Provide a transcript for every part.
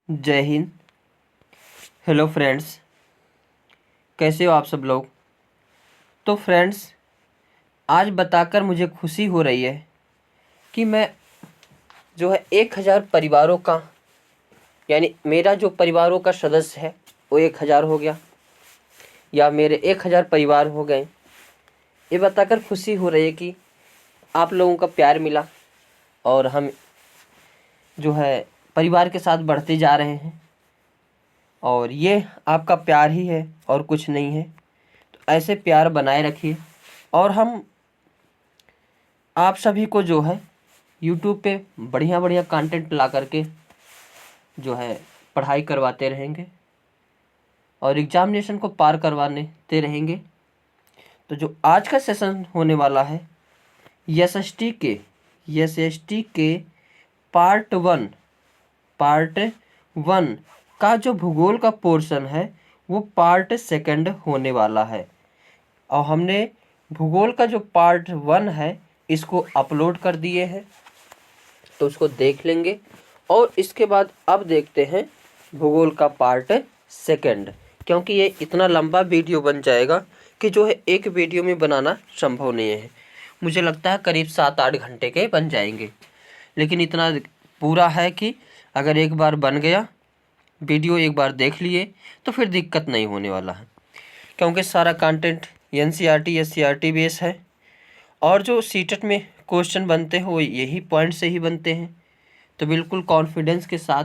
जय Hind. Hello friends, कैसे हो आप सब लोग। तो फ्रेंड्स, आज बताकर मुझे खुशी हो रही है कि मैं 1000 परिवारों का, यानी मेरा जो परिवारों का सदस्य है वो 1000 हो गया, या मेरे 1000 परिवार हो गए। ये बताकर खुशी हो रही है कि आप लोगों का प्यार मिला और हम परिवार के साथ बढ़ते जा रहे हैं, और ये आपका प्यार ही है और कुछ नहीं है। तो ऐसे प्यार बनाए रखिए, और हम आप सभी को यूट्यूब पे बढ़िया बढ़िया कंटेंट ला करके पढ़ाई करवाते रहेंगे और एग्जामिनेशन को पार करवाते रहेंगे। तो जो आज का सेशन होने वाला है एसएसटी के पार्ट 1 का जो भूगोल का पोर्शन है वो पार्ट 2 होने वाला है, और हमने भूगोल का जो पार्ट 1 है इसको अपलोड कर दिए हैं, तो उसको देख लेंगे। और इसके बाद अब देखते हैं भूगोल का पार्ट 2, क्योंकि ये इतना लंबा वीडियो बन जाएगा कि एक वीडियो में बनाना संभव नहीं है। मुझे लगता है करीब 7-8 घंटे के बन जाएंगे, लेकिन इतना पूरा है कि अगर एक बार बन गया वीडियो, एक बार देख लिए तो फिर दिक्कत नहीं होने वाला है, क्योंकि सारा कंटेंट एनसीईआरटी एससीईआरटी बेस है, और जो सीटेट में क्वेश्चन बनते हैं वो यही पॉइंट से ही बनते हैं। तो बिल्कुल कॉन्फिडेंस के साथ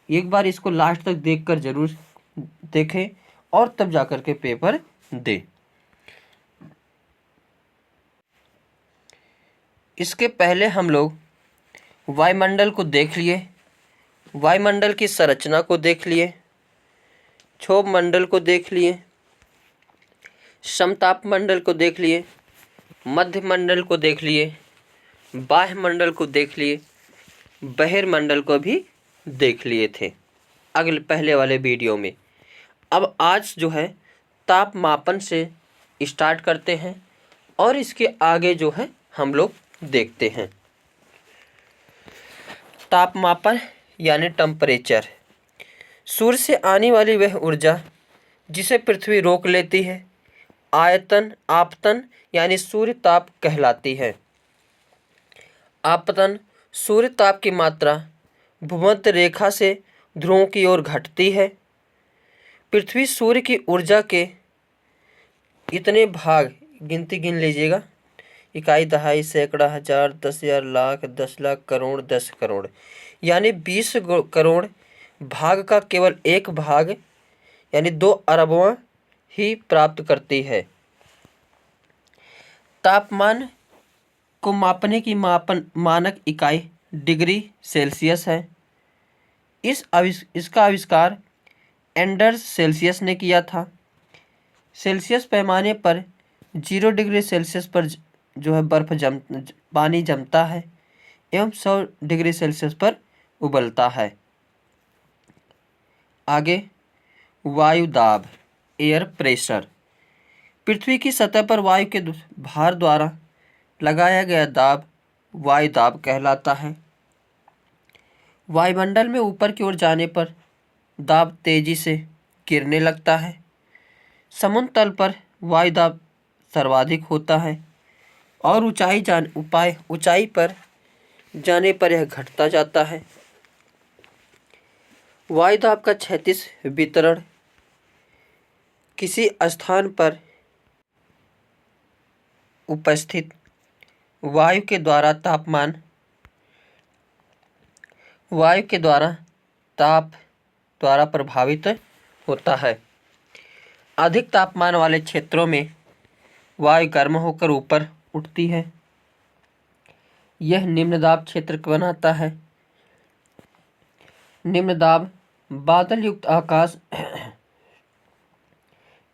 एक बार इसको लास्ट तक देखकर ज़रूर देखें और तब जाकर के पेपर दें। इसके पहले हम लोग वायुमंडल को देख लिए, वायुमंडल की संरचना को देख लिए, क्षोभ मंडल को देख लिए, समताप मंडल को देख लिए, मध्य मंडल को देख लिए, बाह्य मंडल को देख लिए, बहिर्मंडल को भी देख लिए थे पहले वाले वीडियो में। अब आज तापमापन से स्टार्ट करते हैं, और इसके आगे हम लोग देखते हैं तापमापन यानी टेम्परेचर। सूर्य से आने वाली वह ऊर्जा जिसे पृथ्वी रोक लेती है आयतन आपतन यानी सूर्य ताप कहलाती है। आपतन सूर्य ताप की मात्रा भूमध्य रेखा से ध्रुवों की ओर घटती है। पृथ्वी सूर्य की ऊर्जा के इतने भाग, गिनती गिन लीजिएगा, इकाई दहाई सैकड़ा हजार 10,000 लाख 10 लाख करोड़ 10 करोड़, यानी 20 करोड़ भाग का केवल एक भाग यानी 2 अरबवां ही प्राप्त करती है। तापमान को मापने की मानक इकाई डिग्री सेल्सियस है। इसका आविष्कार एंडर्स सेल्सियस ने किया था। सेल्सियस पैमाने पर 0 डिग्री सेल्सियस पर बर्फ पानी जमता है एवं 100 डिग्री सेल्सियस पर उबलता है। आगे वायु दाब, एयर प्रेशर। पृथ्वी की सतह पर वायु के भार द्वारा लगाया गया दाब वायु दाब कहलाता है। वायुमंडल में ऊपर की ओर जाने पर दाब तेजी से गिरने लगता है। समुद्र तल पर वायु दाब सर्वाधिक होता है, और ऊंचाई पर जाने पर यह घटता जाता है। वायु दाब का क्षैतिज वितरण किसी स्थान पर उपस्थित वायु के द्वारा ताप द्वारा प्रभावित होता है। अधिक तापमान वाले क्षेत्रों में वायु गर्म होकर ऊपर उठती है। यह निम्न दाब क्षेत्र बनाता है। निम्न दाब बादल युक्त आकाश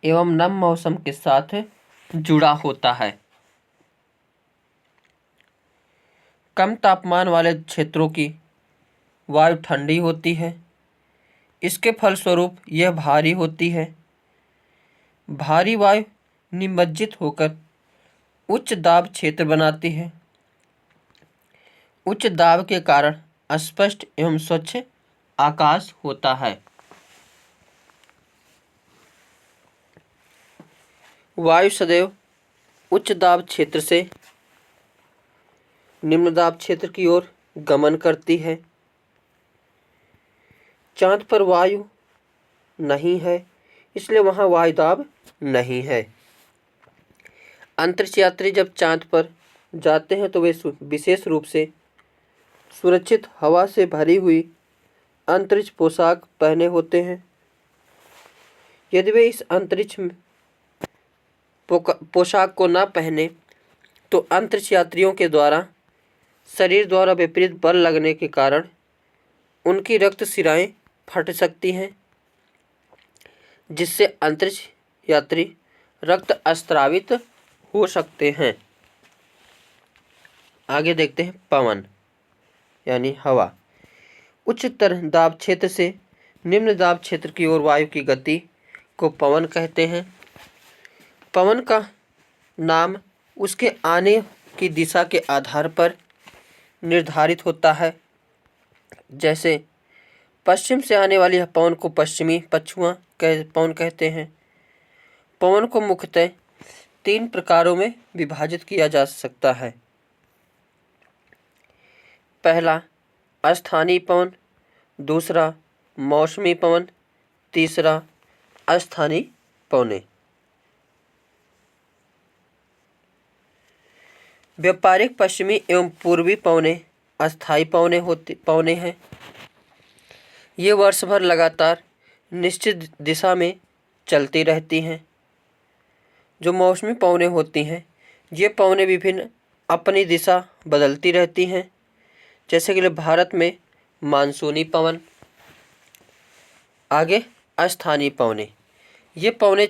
एवं नम मौसम के साथ जुड़ा होता है। कम तापमान वाले क्षेत्रों की वायु ठंडी होती है। इसके फलस्वरूप यह भारी होती है। भारी वायु निमज्जित होकर उच्च दाब क्षेत्र बनाती है। उच्च दाब के कारण अस्पष्ट एवं स्वच्छ आकाश होता है। वायु सदैव उच्च दाब क्षेत्र से निम्न दाब क्षेत्र की ओर गमन करती है। चांद पर वायु नहीं है, इसलिए वहाँ वायु दाब नहीं है। अंतरिक्ष यात्री जब चांद पर जाते हैं तो वे विशेष रूप से सुरक्षित हवा से भरी हुई अंतरिक्ष पोशाक पहने होते हैं। यदि वे इस अंतरिक्ष पोशाक को न पहने तो अंतरिक्ष यात्रियों के द्वारा शरीर द्वारा विपरीत बल लगने के कारण उनकी रक्त शिराएं फट सकती हैं, जिससे अंतरिक्ष यात्री रक्त स्रावित हो सकते हैं। आगे देखते हैं पवन यानी हवा। उच्चतर दाब क्षेत्र से निम्न दाब क्षेत्र की ओर वायु की गति को पवन कहते हैं। पवन का नाम उसके आने की दिशा के आधार पर निर्धारित होता है। जैसे पश्चिम से आने वाली पवन को पश्चिमी पछुआ पवन कहते हैं। पवन को मुख्यतः 3 प्रकारों में विभाजित किया जा सकता है। पहला अस्थानीय पवन, दूसरा मौसमी पवन, तीसरा अस्थानीय पवनें। व्यापारिक पश्चिमी एवं पूर्वी पवनें अस्थायी पवनें हैं। ये वर्ष भर लगातार निश्चित दिशा में चलती रहती हैं। जो मौसमी पवनें होती हैं, ये पवनें विभिन्न अपनी दिशा बदलती रहती हैं। जैसे कि भारत में मानसूनी पवन। आगे अस्थानीय पवनें। ये पवनें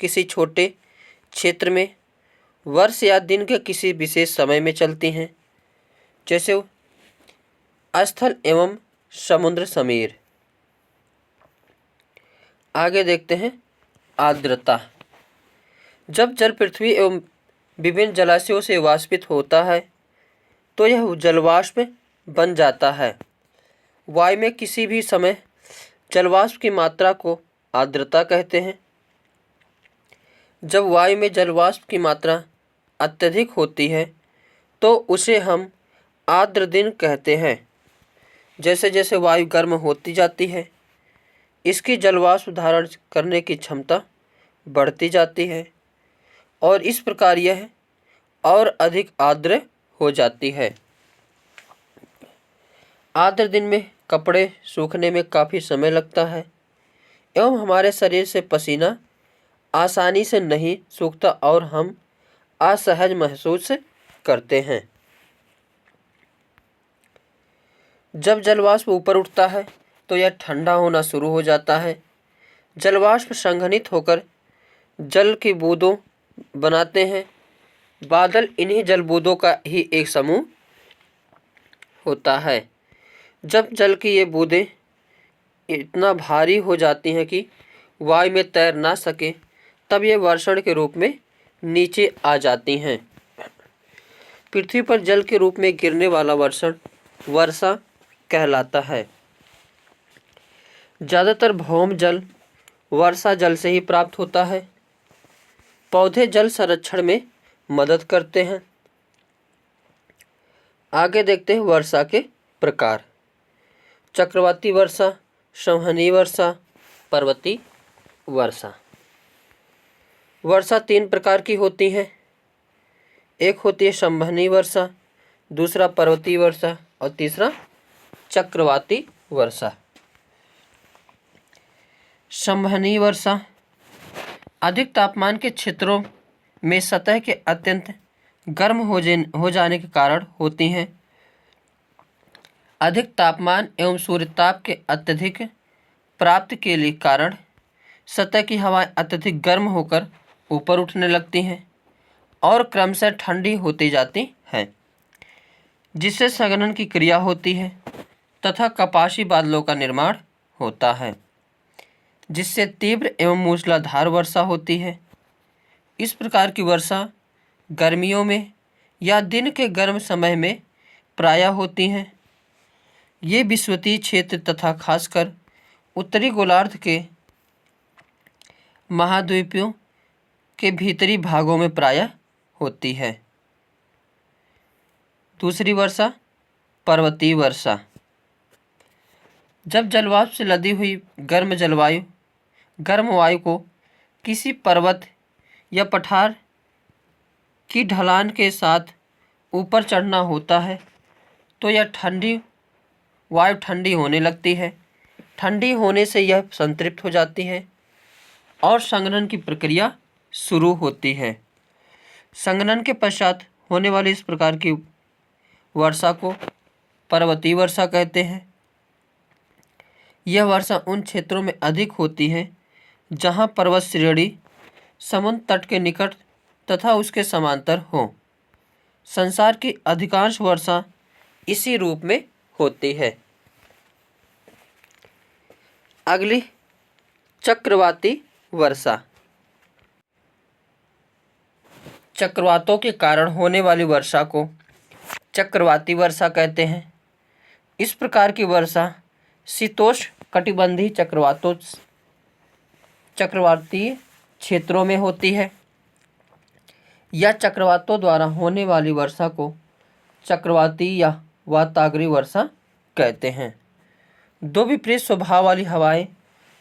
किसी छोटे क्षेत्र में वर्ष या दिन के किसी विशेष समय में चलती हैं। जैसे स्थल एवं समुद्र समीर। आगे देखते हैं आर्द्रता। जब जल पृथ्वी एवं विभिन्न जलाशयों से वाष्पित होता है तो यह जलवाष्प बन जाता है। वायु में किसी भी समय जलवाष्प की मात्रा को आर्द्रता कहते हैं। जब वायु में जलवाष्प की मात्रा अत्यधिक होती है तो उसे हम आर्द्र दिन कहते हैं। जैसे जैसे वायु गर्म होती जाती है, इसकी जलवाष्प धारण करने की क्षमता बढ़ती जाती है और इस प्रकार यह और अधिक आर्द्र हो जाती है। आर्द्र दिन में कपड़े सूखने में काफ़ी समय लगता है एवं हमारे शरीर से पसीना आसानी से नहीं सूखता और हम असहज महसूस करते हैं। जब जलवाष्प ऊपर उठता है तो यह ठंडा होना शुरू हो जाता है। जलवाष्प संघनित होकर जल की बूंदों बनाते हैं। बादल इन्हीं जल बूंदों का ही एक समूह होता है। जब जल की ये बूंदें इतना भारी हो जाती हैं कि वायु में तैर ना सके, तब ये वर्षण के रूप में नीचे आ जाती हैं। पृथ्वी पर जल के रूप में गिरने वाला वर्षण वर्षा कहलाता है। ज़्यादातर भौम जल वर्षा जल से ही प्राप्त होता है। पौधे जल संरक्षण में मदद करते हैं। आगे देखते हैं वर्षा के प्रकार। चक्रवाती वर्षा, संवहनीय वर्षा, पर्वतीय वर्षा। वर्षा 3 प्रकार की होती है। एक होती है संवहनीय वर्षा, दूसरा पर्वतीय वर्षा और तीसरा चक्रवाती वर्षा। संवहनीय वर्षा अधिक तापमान के क्षेत्रों में सतह के अत्यंत गर्म हो जाने के कारण होती हैं। अधिक तापमान एवं सूर्यताप के अत्यधिक प्राप्त के लिए कारण सतह की हवाएं अत्यधिक गर्म होकर ऊपर उठने लगती हैं और क्रमशः ठंडी होती जाती हैं, जिससे संघनन की क्रिया होती है तथा कपासी बादलों का निर्माण होता है, जिससे तीव्र एवं मूसलाधार वर्षा होती है। इस प्रकार की वर्षा गर्मियों में या दिन के गर्म समय में प्रायः होती हैं। ये विषुवतीय क्षेत्र तथा खासकर उत्तरी गोलार्ध के महाद्वीपों के भीतरी भागों में प्रायः होती है। दूसरी वर्षा, पर्वतीय वर्षा। जब जलवाष्प से लदी हुई गर्म वायु को किसी पर्वत या पठार की ढलान के साथ ऊपर चढ़ना होता है तो यह वायु ठंडी होने लगती है। ठंडी होने से यह संतृप्त हो जाती है और संघनन की प्रक्रिया शुरू होती है। संघनन के पश्चात होने वाली इस प्रकार की वर्षा को पर्वतीय वर्षा कहते हैं। यह वर्षा उन क्षेत्रों में अधिक होती है जहाँ पर्वत श्रेणी समुद्र तट के निकट तथा उसके समांतर हो। संसार की अधिकांश वर्षा इसी रूप में होती है। अगली, चक्रवाती वर्षा। चक्रवातों के कारण होने वाली वर्षा को चक्रवाती वर्षा कहते हैं। इस प्रकार की वर्षा शीतोष्ण कटिबंधीय चक्रवातीय क्षेत्रों में होती है। या चक्रवातों द्वारा होने वाली वर्षा को चक्रवाती या वाताग्रीय वर्षा कहते हैं। दो विपरीत स्वभाव वाली हवाएं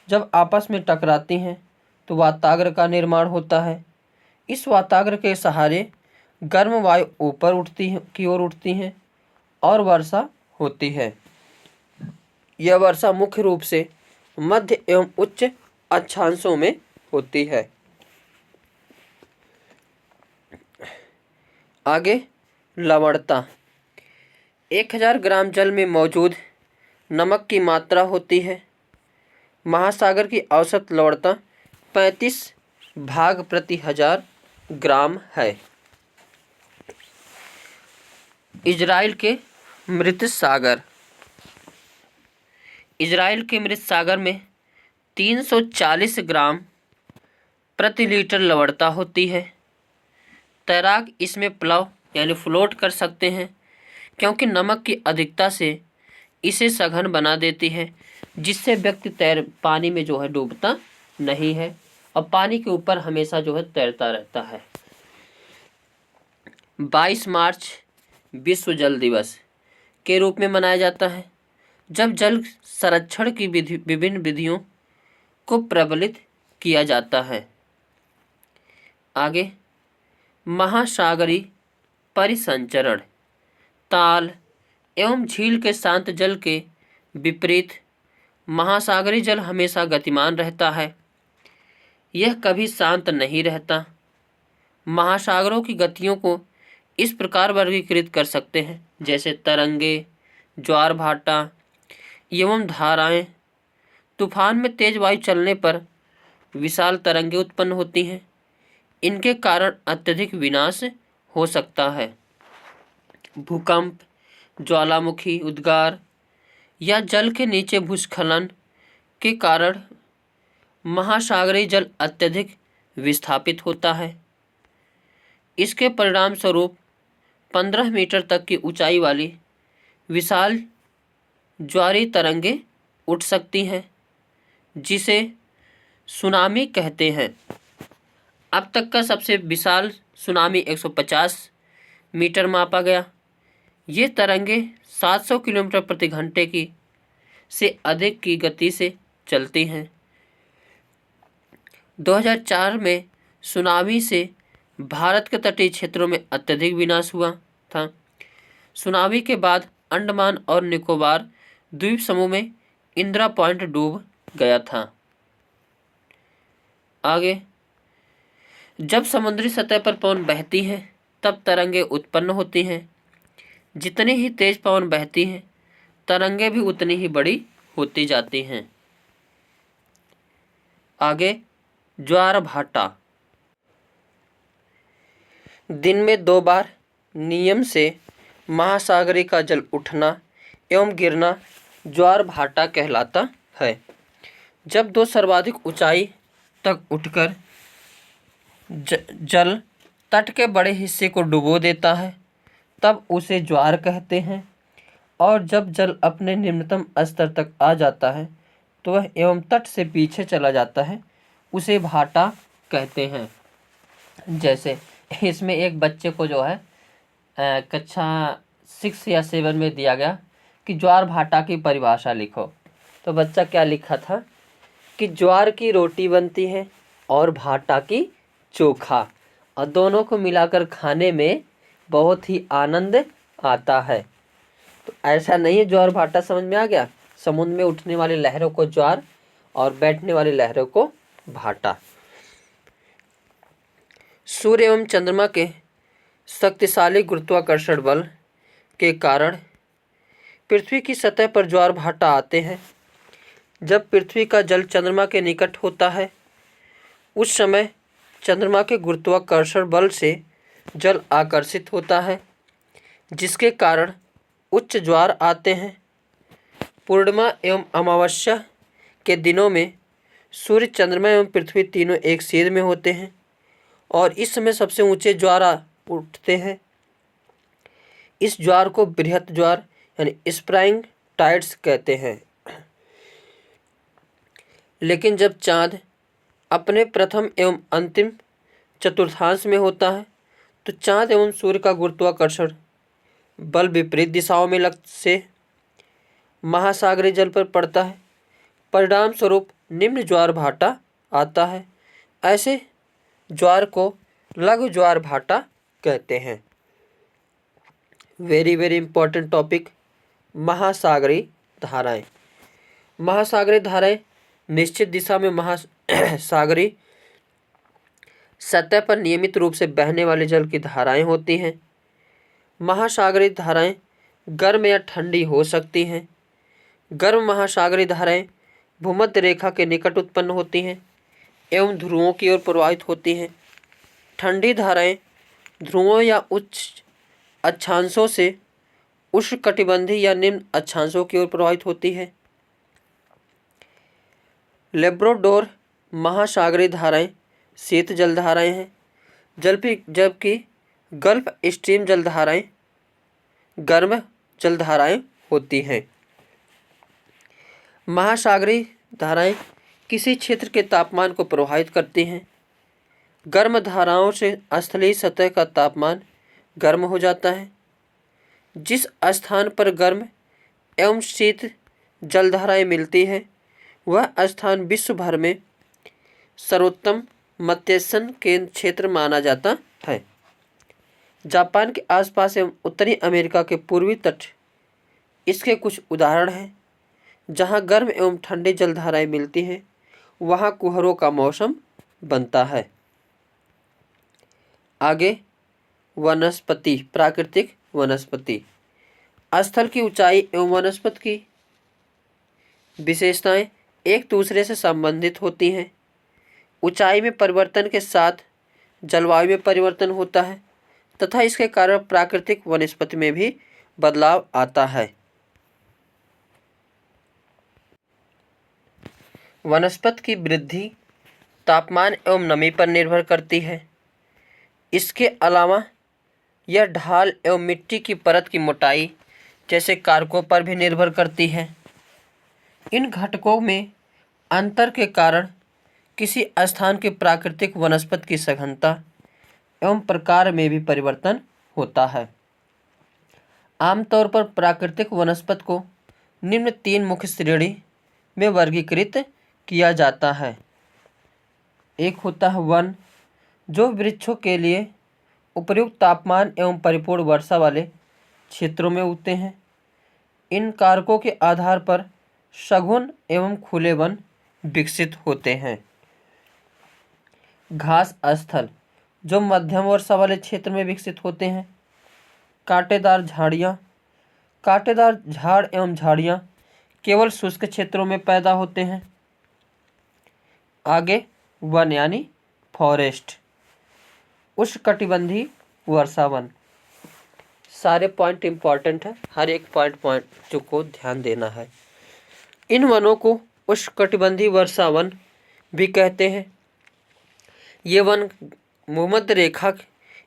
जब आपस में टकराती हैं तो वाताग्र का निर्माण होता है। इस वाताग्र के सहारे गर्म वायु ऊपर की ओर उठती हैं और वर्षा होती है। यह वर्षा मुख्य रूप से मध्य एवं उच्च अक्षांशों में होती है। आगे, लवणता। 1000 ग्राम जल में मौजूद नमक की मात्रा होती है। महासागर की औसत लवणता 35 भाग प्रति 1000 ग्राम है। इजराइल के मृत सागर। इजराइल के मृत सागर में 340 ग्राम प्रति लीटर लवणता होती है। तैराक इसमें प्लव यानी फ्लोट कर सकते हैं क्योंकि नमक की अधिकता से इसे सघन बना देती है, जिससे व्यक्ति पानी में जो है डूबता नहीं है और पानी के ऊपर हमेशा जो है तैरता रहता है। 22 मार्च विश्व जल दिवस के रूप में मनाया जाता है, जब जल संरक्षण की विभिन्न विधियों को प्रबलित किया जाता है। आगे, महासागरीय परिसंचरण। ताल एवं झील के शांत जल के विपरीत महासागरीय जल हमेशा गतिमान रहता है। यह कभी शांत नहीं रहता। महासागरों की गतियों को इस प्रकार वर्गीकृत कर सकते हैं जैसे तरंगे, ज्वार भाटा एवं धाराएं। तूफान में तेज वायु चलने पर विशाल तरंगे उत्पन्न होती हैं। इनके कारण अत्यधिक विनाश हो सकता है। भूकंप, ज्वालामुखी उद्गार या जल के नीचे भूस्खलन के कारण महासागरीय जल अत्यधिक विस्थापित होता है। इसके परिणाम स्वरूप 15 मीटर तक की ऊंचाई वाली विशाल ज्वारीय तरंगे उठ सकती हैं, जिसे सुनामी कहते हैं। अब तक का सबसे विशाल सुनामी 150 मीटर मापा गया। ये तरंगे 700 किलोमीटर प्रति घंटे की से अधिक की गति से चलती हैं। 2004 में सुनामी से भारत के तटीय क्षेत्रों में अत्यधिक विनाश हुआ था। सुनामी के बाद अंडमान और निकोबार द्वीप समूह में इंदिरा पॉइंट डूब गया था। आगे, जब समुद्री सतह पर पवन बहती है तब तरंगे उत्पन्न होती हैं। जितनी ही तेज पवन बहती हैं, तरंगे भी उतनी ही बड़ी होती जाती हैं। आगे, ज्वार भाटा। दिन में 2 बार नियम से महासागरीय का जल उठना एवं गिरना ज्वार भाटा कहलाता है। जब 2 सर्वाधिक ऊंचाई तक उठकर जल तट के बड़े हिस्से को डुबो देता है, तब उसे ज्वार कहते हैं। और जब जल अपने निम्नतम स्तर तक आ जाता है तो वह एवं तट से पीछे चला जाता है, उसे भाटा कहते हैं। जैसे इसमें एक बच्चे को जो है कक्षा 6 या 7 में दिया गया कि ज्वार भाटा की परिभाषा लिखो, तो बच्चा क्या लिखा था कि ज्वार की रोटी बनती है और भाटा की चोखा, और दोनों को मिलाकर खाने में बहुत ही आनंद आता है। तो ऐसा नहीं है, ज्वार भाटा समझ में आ गया। समुद्र में उठने वाली लहरों को ज्वार और बैठने वाली लहरों को भाटा। सूर्य एवं चंद्रमा के शक्तिशाली गुरुत्वाकर्षण बल के कारण पृथ्वी की सतह पर ज्वार भाटा आते हैं। जब पृथ्वी का जल चंद्रमा के निकट होता है उस समय चंद्रमा के गुरुत्वाकर्षण बल से जल आकर्षित होता है, जिसके कारण उच्च ज्वार आते हैं। पूर्णिमा एवं अमावस्या के दिनों में सूर्य, चंद्रमा एवं पृथ्वी तीनों एक सीध में होते हैं और इस समय सबसे ऊंचे ज्वार उठते हैं। इस ज्वार को बृहत ज्वार यानी स्प्राइंग टाइड्स कहते हैं। लेकिन जब चाँद अपने प्रथम एवं अंतिम चतुर्थांश में होता है तो चाँद एवं सूर्य का गुरुत्वाकर्षण बल विपरीत दिशाओं में से महासागरीय जल पर पड़ता है। परिणाम स्वरूप निम्न ज्वार भाटा आता है। ऐसे ज्वार को लघु ज्वार भाटा कहते हैं। वेरी वेरी इंपॉर्टेंट टॉपिक, महासागरीय धाराएं। महासागरीय धाराएं निश्चित दिशा में महासागरीय सतह पर नियमित रूप से बहने वाले जल की धाराएं होती हैं। महासागरीय धाराएं गर्म या ठंडी हो सकती हैं। गर्म महासागरीय धाराएं भूमध्य रेखा के निकट उत्पन्न होती हैं एवं ध्रुवों की ओर प्रवाहित होती हैं। ठंडी धाराएं ध्रुवों या उच्च अक्षांशों से उष्णकटिबंधीय या निम्न अक्षांशों की ओर प्रवाहित होती है। लेब्राडोर महासागरीय धाराएं शीत जलधाराएं हैं, जबकि गल्फ स्ट्रीम जलधाराएं गर्म जलधाराएं होती हैं। महासागरीय धाराएं किसी क्षेत्र के तापमान को प्रभावित करती हैं। गर्म धाराओं से स्थलीय सतह का तापमान गर्म हो जाता है। जिस स्थान पर गर्म एवं शीत जलधाराएं मिलती हैं वह स्थान विश्व भर में सर्वोत्तम मत्स्यन केंद्र क्षेत्र माना जाता है। जापान के आसपास एवं उत्तरी अमेरिका के पूर्वी तट इसके कुछ उदाहरण हैं। जहाँ गर्म एवं ठंडी जलधाराएं मिलती हैं वहाँ कुहरों का मौसम बनता है। आगे वनस्पति, प्राकृतिक वनस्पति। स्थल की ऊंचाई एवं वनस्पति की विशेषताएं एक दूसरे से संबंधित होती हैं। ऊंचाई में परिवर्तन के साथ जलवायु में परिवर्तन होता है तथा इसके कारण प्राकृतिक वनस्पति में भी बदलाव आता है। वनस्पति की वृद्धि तापमान एवं नमी पर निर्भर करती है। इसके अलावा यह ढाल एवं मिट्टी की परत की मोटाई जैसे कारकों पर भी निर्भर करती है। इन घटकों में अंतर के कारण किसी स्थान की प्राकृतिक वनस्पति की सघनता एवं प्रकार में भी परिवर्तन होता है। आमतौर पर प्राकृतिक वनस्पति को निम्न 3 मुख्य श्रेणी में वर्गीकृत किया जाता है। एक होता है वन, जो वृक्षों के लिए उपयुक्त तापमान एवं परिपूर्ण वर्षा वाले क्षेत्रों में उगते हैं। इन कारकों के आधार पर सघन एवं खुले वन विकसित होते हैं। घास स्थल, जो मध्यम वर्षा वाले क्षेत्र में विकसित होते हैं। कांटेदार झाड़ियाँ, कांटेदार झाड़ एवं झाड़ियाँ केवल शुष्क क्षेत्रों में पैदा होते हैं। आगे वन यानी फॉरेस्ट, उष्णकटिबंधीय वर्षा वन। सारे पॉइंट इंपॉर्टेंट है, हर एक पॉइंट को ध्यान देना है। इन वनों को उष्णकटिबंधीय वर्षा वन भी कहते हैं। ये वन भूमध्य रेखा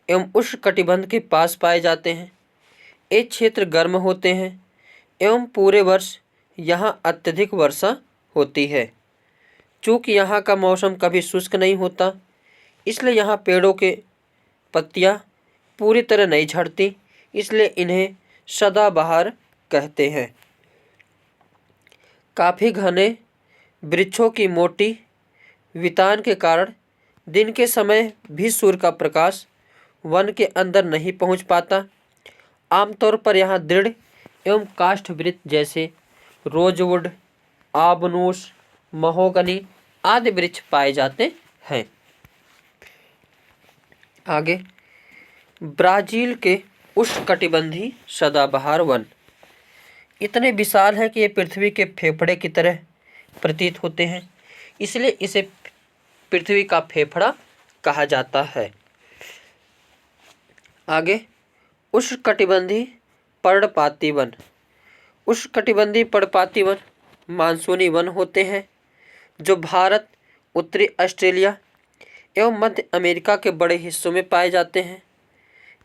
एवं उष्णकटिबंध के पास पाए जाते हैं। ये क्षेत्र गर्म होते हैं एवं पूरे वर्ष यहाँ अत्यधिक वर्षा होती है। चूँकि यहाँ का मौसम कभी शुष्क नहीं होता, इसलिए यहाँ पेड़ों के पत्तियाँ पूरी तरह नहीं झड़ती, इसलिए इन्हें सदाबहार कहते हैं। काफ़ी घने वृक्षों की मोटी वितान के कारण दिन के समय भी सूर्य का प्रकाश वन के अंदर नहीं पहुंच पाता। आमतौर पर यहाँ दृढ़ एवं काष्ठवृक्ष जैसे रोजवुड, आबनूस, महोगनी आदि वृक्ष पाए जाते हैं। आगे, ब्राज़ील के उष्णकटिबंधीय सदाबहार वन इतने विशाल है कि ये पृथ्वी के फेफड़े की तरह प्रतीत होते हैं, इसलिए इसे पृथ्वी का फेफड़ा कहा जाता है। आगे, उष्णकटिबंधीय पर्णपाती वन। उष्णकटिबंधीय पर्णपाती वन मानसूनी वन होते हैं जो भारत, उत्तरी ऑस्ट्रेलिया एवं मध्य अमेरिका के बड़े हिस्सों में पाए जाते हैं।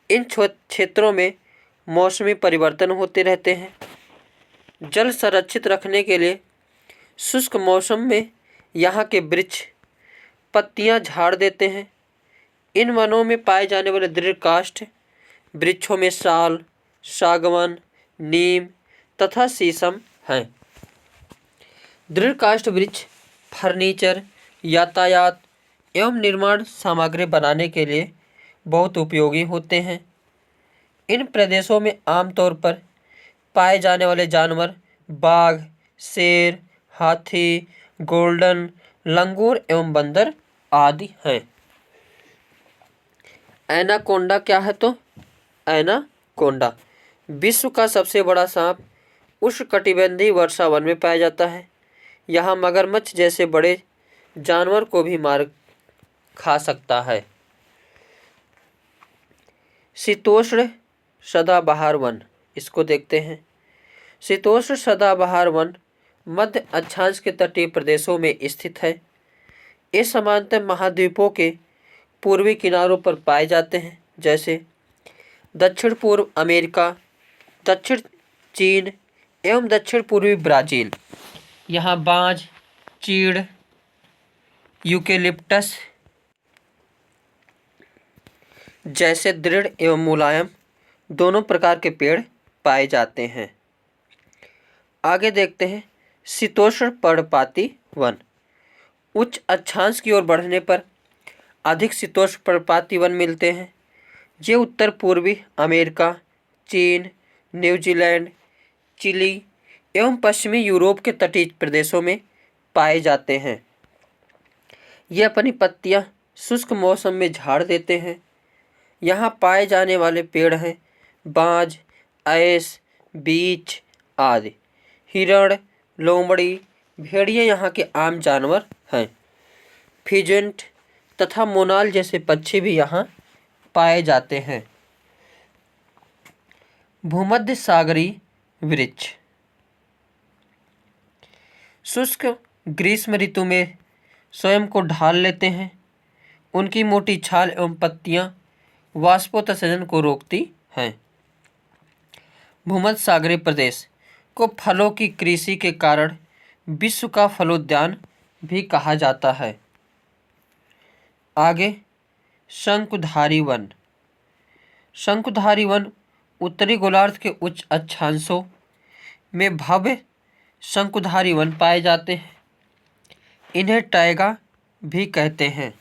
इन क्षेत्रों में मौसमी परिवर्तन होते रहते हैं। जल संरक्षित रखने के लिए शुष्क मौसम में यहाँ के वृक्ष पत्तियाँ झाड़ देते हैं। इन वनों में पाए जाने वाले दृढ़ काष्ठ वृक्षों में साल, सागवान, नीम तथा शीशम हैं। दृढ़ काष्ठ वृक्ष फर्नीचर, यातायात एवं निर्माण सामग्री बनाने के लिए बहुत उपयोगी होते हैं। इन प्रदेशों में आमतौर पर पाए जाने वाले जानवर बाघ, शेर, हाथी, गोल्डन लंगूर एवं बंदर आदि हैं। एनाकोंडा क्या है? तो एनाकोंडा विश्व का सबसे बड़ा सांप उष्णकटिबंधीय वर्षा वन में पाया जाता है। यहाँ मगरमच्छ जैसे बड़े जानवर को भी मार खा सकता है। शीतोष्ण सदाबहार वन, इसको देखते हैं। शीतोष्ण सदाबहार वन मध्य अक्षांश के तटीय प्रदेशों में स्थित है। ये सामान्यतः महाद्वीपों के पूर्वी किनारों पर पाए जाते हैं, जैसे दक्षिण पूर्व अमेरिका, दक्षिण चीन एवं दक्षिण पूर्वी ब्राज़ील। यहाँ बांज, चीड़, यूकेलिप्टस जैसे दृढ़ एवं मुलायम दोनों प्रकार के पेड़ पाए जाते हैं। आगे देखते हैं शीतोष्ण पर्णपाती वन। उच्च अक्षांश की ओर बढ़ने पर अधिक शीतोष्ण पर्णपाती वन मिलते हैं। ये उत्तर पूर्वी अमेरिका, चीन, न्यूजीलैंड, चिली एवं पश्चिमी यूरोप के तटीय प्रदेशों में पाए जाते हैं। ये अपनी पत्तियां शुष्क मौसम में झाड़ देते हैं। यहाँ पाए जाने वाले पेड़ हैं बांज, ऐस, बीच आदि। हिरण, लोमड़ी, भेड़िए यहाँ के आम जानवर हैं। फिजेंट तथा मोनाल जैसे पक्षी भी यहाँ पाए जाते हैं। भूमध्य सागरीय वृक्ष शुष्क ग्रीष्म ऋतु में स्वयं को ढाल लेते हैं। उनकी मोटी छाल एवं पत्तियां वाष्पोत्सर्जन को रोकती हैं। भूमध्य सागरीय प्रदेश को फलों की कृषि के कारण विश्व का फलोद्यान भी कहा जाता है। आगे शंकुधारी वन। शंकुधारी वन उत्तरी गोलार्ध के उच्च अक्षांशों में भव्य शंकुधारी वन पाए जाते हैं। इन्हें टैगा भी कहते हैं।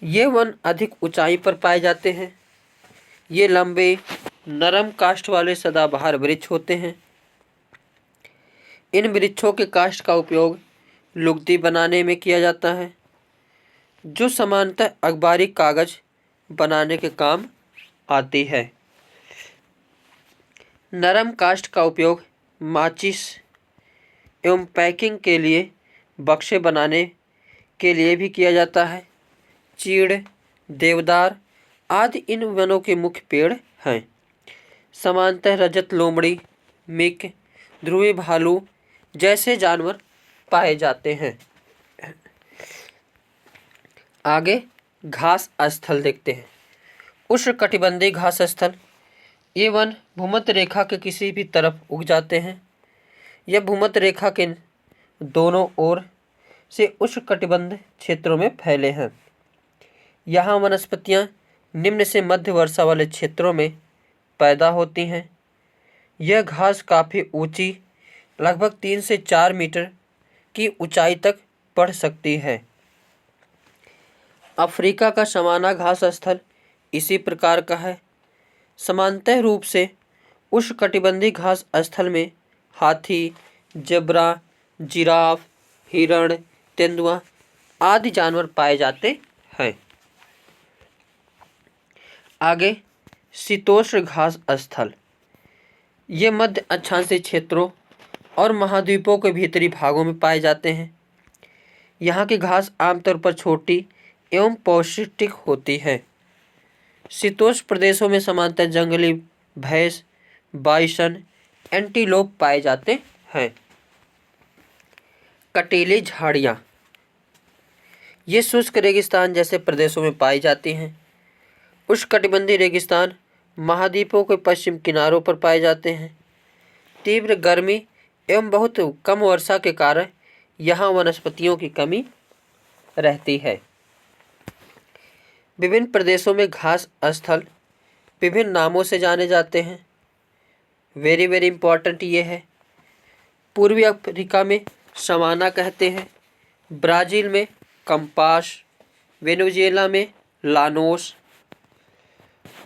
ये वन अधिक ऊंचाई पर पाए जाते हैं। ये लंबे नरम काष्ठ वाले सदाबहार वृक्ष होते हैं। इन वृक्षों के काष्ठ का उपयोग लुगदी बनाने में किया जाता है, जो सामान्यतः अखबारी कागज बनाने के काम आती है। नरम काष्ठ का उपयोग माचिस एवं पैकिंग के लिए बक्से बनाने के लिए भी किया जाता है। चीड़, देवदार आदि इन वनों के मुख्य पेड़ हैं। सामान्यतः रजत लोमड़ी, मिक, ध्रुवी भालू जैसे जानवर पाए जाते हैं। आगे घास स्थल देखते हैं। उष्णकटिबंधीय घास स्थल ये वन भूमध्य रेखा के किसी भी तरफ उग जाते हैं। यह भूमध्य रेखा के दोनों ओर से उष्णकटिबंध क्षेत्रों में फैले हैं। यहाँ वनस्पतियाँ निम्न से मध्य वर्षा वाले क्षेत्रों में पैदा होती हैं। यह घास काफ़ी ऊंची, लगभग 3 से 4 मीटर की ऊंचाई तक बढ़ सकती है। अफ्रीका का समाना घास स्थल इसी प्रकार का है। समांतर रूप से उष्णकटिबंधीय घास स्थल में हाथी, जेब्रा, जिराफ, हिरण, तेंदुआ आदि जानवर पाए जाते हैं। आगे शीतोष्ण घास स्थल। ये मध्य अक्षांशीय क्षेत्रों और महाद्वीपों के भीतरी भागों में पाए जाते हैं। यहाँ की घास आमतौर पर छोटी एवं पौष्टिक होती है। शीतोष्ण प्रदेशों में समांतर जंगली भैंस, बाइसन, एंटीलोप पाए जाते हैं। कटीली झाड़ियाँ। ये शुष्क रेगिस्तान जैसे प्रदेशों में पाई जाती हैं। उष्णकटिबंधीय रेगिस्तान महाद्वीपों के पश्चिम किनारों पर पाए जाते हैं। तीव्र गर्मी एवं बहुत कम वर्षा के कारण यहाँ वनस्पतियों की कमी रहती है। विभिन्न प्रदेशों में घास स्थल विभिन्न नामों से जाने जाते हैं। वेरी वेरी इम्पॉर्टेंट ये है। पूर्वी अफ्रीका में सवाना कहते हैं, ब्राज़ील में कंपास, वेनेजुएला में लानोस,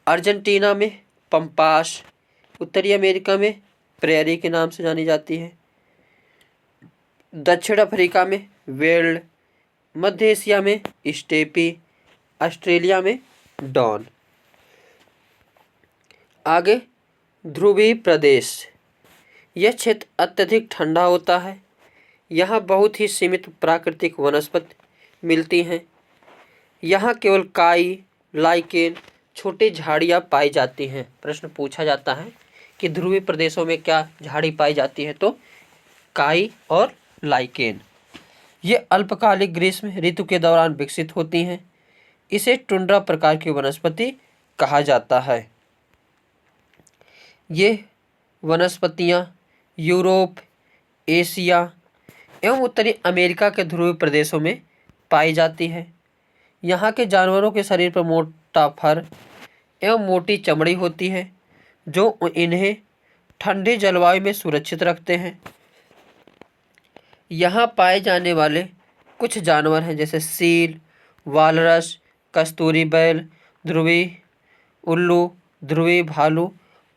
अर्जेंटीना में पंपास, उत्तरी अमेरिका में प्रेयरी के नाम से जानी जाती है, दक्षिण अफ्रीका में वेल्ड, मध्य एशिया में स्टेपी, ऑस्ट्रेलिया में डॉन। आगे ध्रुवीय प्रदेश। यह क्षेत्र अत्यधिक ठंडा होता है। यहाँ बहुत ही सीमित प्राकृतिक वनस्पति मिलती हैं। यहाँ केवल काई, लाइकेन, छोटी झाड़ियाँ पाई जाती हैं। प्रश्न पूछा जाता है कि ध्रुवीय प्रदेशों में क्या झाड़ी पाई जाती है, तो काई और लाइकेन। ये अल्पकालिक ग्रीष्म ऋतु के दौरान विकसित होती हैं। इसे टुंड्रा प्रकार की वनस्पति कहा जाता है। ये वनस्पतियाँ यूरोप, एशिया एवं उत्तरी अमेरिका के ध्रुवीय प्रदेशों में पाई जाती है। यहाँ के जानवरों के शरीर पर मोटा फर एवं मोटी चमड़ी होती है, जो इन्हें ठंडी जलवायु में सुरक्षित रखते हैं। यहाँ पाए जाने वाले कुछ जानवर हैं जैसे सील, वालरस, कस्तूरी बैल, ध्रुवी उल्लू, ध्रुवी भालू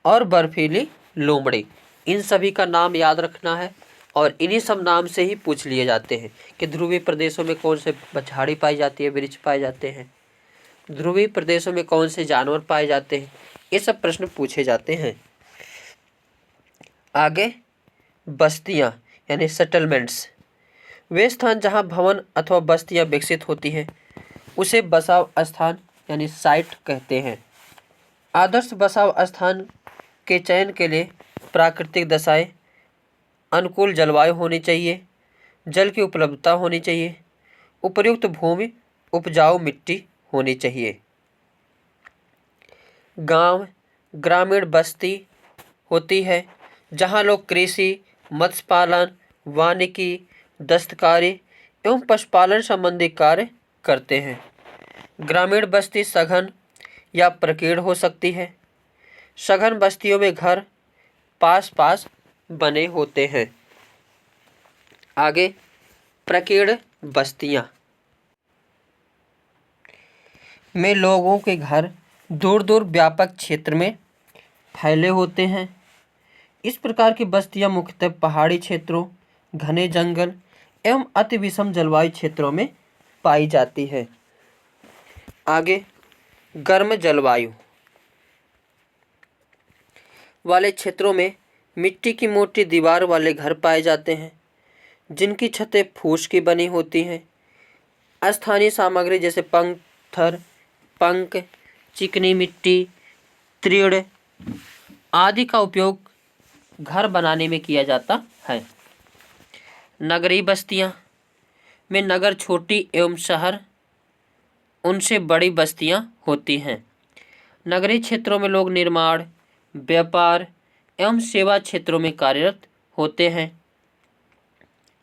और बर्फीली लोमड़ी। इन सभी का नाम याद रखना है और इन्हीं सब नाम से ही पूछ लिए जाते हैं कि ध्रुवीय प्रदेशों में कौन से झाड़ी पाई जाती है, वृक्ष पाए जाते हैं, ध्रुवीय प्रदेशों में कौन से जानवर पाए जाते हैं। ये सब प्रश्न पूछे जाते हैं। आगे बस्तियाँ यानी सेटलमेंट्स। वे स्थान जहाँ भवन अथवा बस्तियाँ विकसित होती हैं उसे बसाव स्थान यानी साइट कहते हैं। आदर्श बसाव स्थान के चयन के लिए प्राकृतिक दशाएं, अनुकूल जलवायु होनी चाहिए, जल की उपलब्धता होनी चाहिए, उपयुक्त भूमि, उपजाऊ मिट्टी होनी चाहिए। गांव ग्रामीण बस्ती होती है जहां लोग कृषि, मत्स्य पालन, वानिकी, दस्तकारी एवं पशुपालन संबंधी कार्य करते हैं। ग्रामीण बस्ती सघन या प्रकीर्ण हो सकती है। सघन बस्तियों में घर पास पास बने होते हैं। आगे प्रकीर्ण बस्तियां में लोगों के घर दूर दूर व्यापक क्षेत्र में फैले होते हैं। इस प्रकार की बस्तियां मुख्यतः पहाड़ी क्षेत्रों, घने जंगल एवं अति विषम जलवायु क्षेत्रों में पाई जाती है। आगे गर्म जलवायु वाले क्षेत्रों में मिट्टी की मोटी दीवार वाले घर पाए जाते हैं जिनकी छतें फूस की बनी होती हैं। स्थानीय सामग्री जैसे पत्थर, पंक, चिकनी मिट्टी, तृण आदि का उपयोग घर बनाने में किया जाता है। नगरीय बस्तियां में नगर छोटी एवं शहर उनसे बड़ी बस्तियां होती हैं। नगरीय क्षेत्रों में लोग निर्माण, व्यापार एवं सेवा क्षेत्रों में कार्यरत होते हैं।